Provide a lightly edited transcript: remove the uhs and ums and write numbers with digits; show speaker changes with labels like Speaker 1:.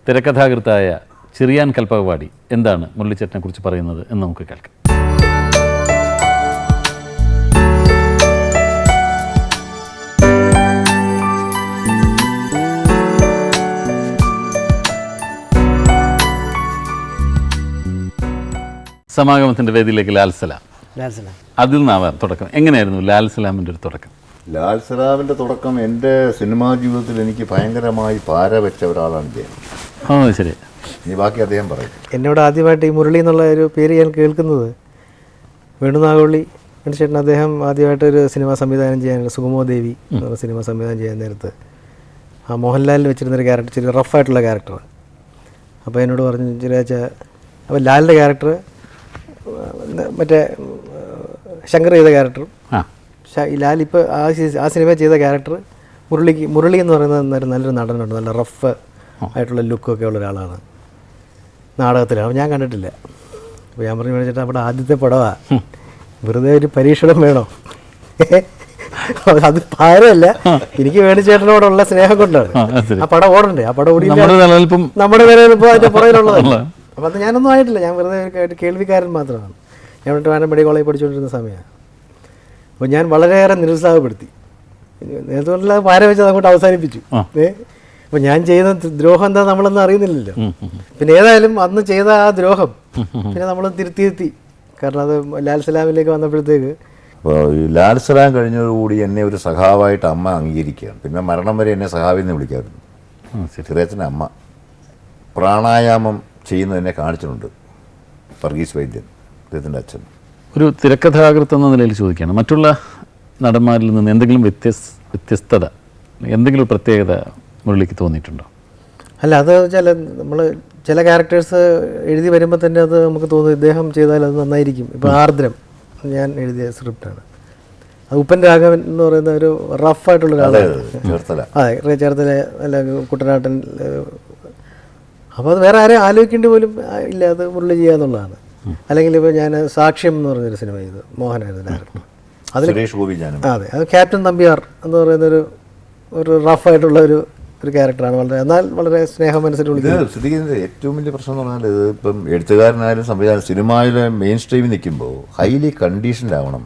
Speaker 1: തിരക്കഥാകൃത്തായ ചെറിയാൻ കൽപ്പകവാടി എന്താണ് മുരളിച്ചേട്ടനെ കുറിച്ച് പറയുന്നത് എന്ന് നമുക്ക് കേൾക്കാം. സമാഗമത്തിൻ്റെ വേദിയിലേക്ക് ലാൽ സലാം. അതിൽ നിന്നാവാം തുടക്കം. എങ്ങനെയായിരുന്നു ലാൽ സലാമിൻ്റെ ഒരു തുടക്കം?
Speaker 2: ലാൽ സലാമിൻ്റെ തുടക്കം എൻ്റെ സിനിമാ ജീവിതത്തിൽ എനിക്ക് ഭയങ്കരമായി പാര വെച്ച ഒരാളാണ് ജയൻ.
Speaker 1: ശരി,
Speaker 2: ഇനി ബാക്കി അദ്ദേഹം പറയും.
Speaker 3: എന്നോട് ആദ്യമായിട്ട് ഈ മുരളി എന്നുള്ള ഒരു പേര് ഞാൻ കേൾക്കുന്നത് വേണുനാഗവള്ളി ചേട്ടൻ അദ്ദേഹം ആദ്യമായിട്ടൊരു സിനിമ സംവിധാനം ചെയ്യാൻ സുഗമോ ദേവി എന്നുള്ള സിനിമ സംവിധാനം ചെയ്യാൻ നേരത്ത് ആ മോഹൻലാലിൽ വെച്ചിരുന്നൊരു ക്യാരക്ടർ, ചെറിയ റഫായിട്ടുള്ള ക്യാരക്ടർ. അപ്പോൾ എന്നോട് പറഞ്ഞു ചെറിയാച്ച, അപ്പോൾ ലാലിൻ്റെ ക്യാരക്ടർ മറ്റേ ശങ്കർ ചെയ്ത ക്യാരക്ടറും ലാൽ ഇപ്പോൾ ആ സിനിമ ചെയ്ത ക്യാരക്ടർ മുരളി എന്ന് പറയുന്നത് നല്ലൊരു നടനുണ്ട്, നല്ല റഫ് ആയിട്ടുള്ള ലുക്കൊക്കെ ഉള്ള ഒരാളാണ് നാടകത്തിലാണ്. അപ്പോൾ ഞാൻ കണ്ടിട്ടില്ല. അപ്പോൾ ഞാൻ പറഞ്ഞു ചേട്ടാ അവിടെ ആദ്യത്തെ പടമാണ്, വെറുതെ ഒരു പരീക്ഷണം വേണോ? അത് ഭാരമല്ല, എനിക്ക് വേണിച്ചേട്ടനോടുള്ള സ്നേഹം കൊണ്ടാണ്. ആ പടം ഓടണ്ടേ, ആ പടം ഓടി നമ്മുടെ നിലനിൽപ്പോൾ അതിൻ്റെ പുറകിലുള്ളതല്ല. അപ്പോൾ അത് ഞാനൊന്നും ആയിട്ടില്ല, ഞാൻ വെറുതെ ഒരു കേൾവിക്കാരൻ മാത്രമാണ്. ഞാൻ വേണം മെഡിക്കൽ കോളേജിൽ പഠിച്ചുകൊണ്ടിരുന്ന സമയമാണ്. അപ്പോൾ ഞാൻ വളരെയേറെ നിരുത്സാഹപ്പെടുത്തി. നേരത്തെ പാര വെച്ചത് അങ്ങോട്ട് അവസാനിപ്പിച്ചു. അപ്പോൾ ഞാൻ ചെയ്യുന്ന ദ്രോഹം എന്താ നമ്മളൊന്നും അറിയുന്നില്ലല്ലോ. പിന്നെ ഏതായാലും അന്ന് ചെയ്ത ആ ദ്രോഹം പിന്നെ നമ്മൾ തിരുത്തി. കാരണം അത് ലാൽ സലാമിലേക്ക് വന്നപ്പോഴത്തേക്ക്
Speaker 2: അപ്പോൾ ഈ ലാൽ സലാം കഴിഞ്ഞതോടുകൂടി എന്നെ ഒരു സഖാവായിട്ട് അമ്മ അംഗീകരിക്കുകയാണ്. പിന്നെ മരണം വരെ എന്നെ സഖാവെന്ന് വിളിക്കാറുണ്ട്. ചെറിയച്ഛൻ്റെ അമ്മ പ്രാണായാമം ചെയ്യുന്നതെന്നെ കാണിച്ചിട്ടുണ്ട്. വർഗീസ് വൈദ്യൻ, അദ്ദേഹത്തിൻ്റെ അച്ഛൻ.
Speaker 1: ഒരു തിരക്കഥാകൃത്ത് എന്ന നിലയിൽ ചോദിക്കുകയാണ്, മറ്റുള്ള നടന്മാരിൽ നിന്ന് എന്തെങ്കിലും വ്യത്യസ്തത, എന്തെങ്കിലും പ്രത്യേകത മുരളിക്ക് തോന്നിയിട്ടുണ്ടോ?
Speaker 3: അല്ല, അത് വെച്ചാൽ നമ്മൾ ചില ക്യാരക്ടേഴ്സ് എഴുതി വരുമ്പോൾ തന്നെ അത് നമുക്ക് തോന്നും ഇദ്ദേഹം ചെയ്താൽ അത് നന്നായിരിക്കും. ഇപ്പോൾ ആർദ്രം ഞാൻ എഴുതിയ സ്ക്രിപ്റ്റാണ്. അത് ഉപ്പൻ രാഘവൻ എന്ന് പറയുന്ന ഒരു റഫായിട്ടുള്ള ഒരാളാണ്. അതെ, ചേർത്തല അല്ല കുട്ടനാട്ടൻ. അപ്പോൾ അത് വേറെ ആരെയും ആലോചിക്കേണ്ടി പോലും ഇല്ല, അത് മുരളി ചെയ്യാന്നുള്ളതാണ്. അല്ലെങ്കിൽ ഇപ്പോൾ ഞാൻ സാക്ഷ്യം എന്ന് പറഞ്ഞൊരു സിനിമ ചെയ്തു, മോഹനായിരുന്നു ഡയറക്ടർ. അതിൽ അതെ, അത് ക്യാപ്റ്റൻ നമ്പ്യാർ എന്ന് പറയുന്നൊരു റഫായിട്ടുള്ള ഒരു ക്യാരക്ടറാണ്. എന്നാൽ വളരെ സ്നേഹം മനസ്സിൽ വിളിക്കുന്നത്.
Speaker 2: ശ്രദ്ധിക്കുന്നത് ഏറ്റവും വലിയ പ്രശ്നം എന്ന് പറഞ്ഞാൽ ഇത് ഇപ്പം എഴുത്തുകാരനായാലും സംവിധാനം സിനിമയിലെ മെയിൻ സ്ട്രീമിൽ നിൽക്കുമ്പോൾ ഹൈലി കണ്ടീഷൻഡ് ആവണം.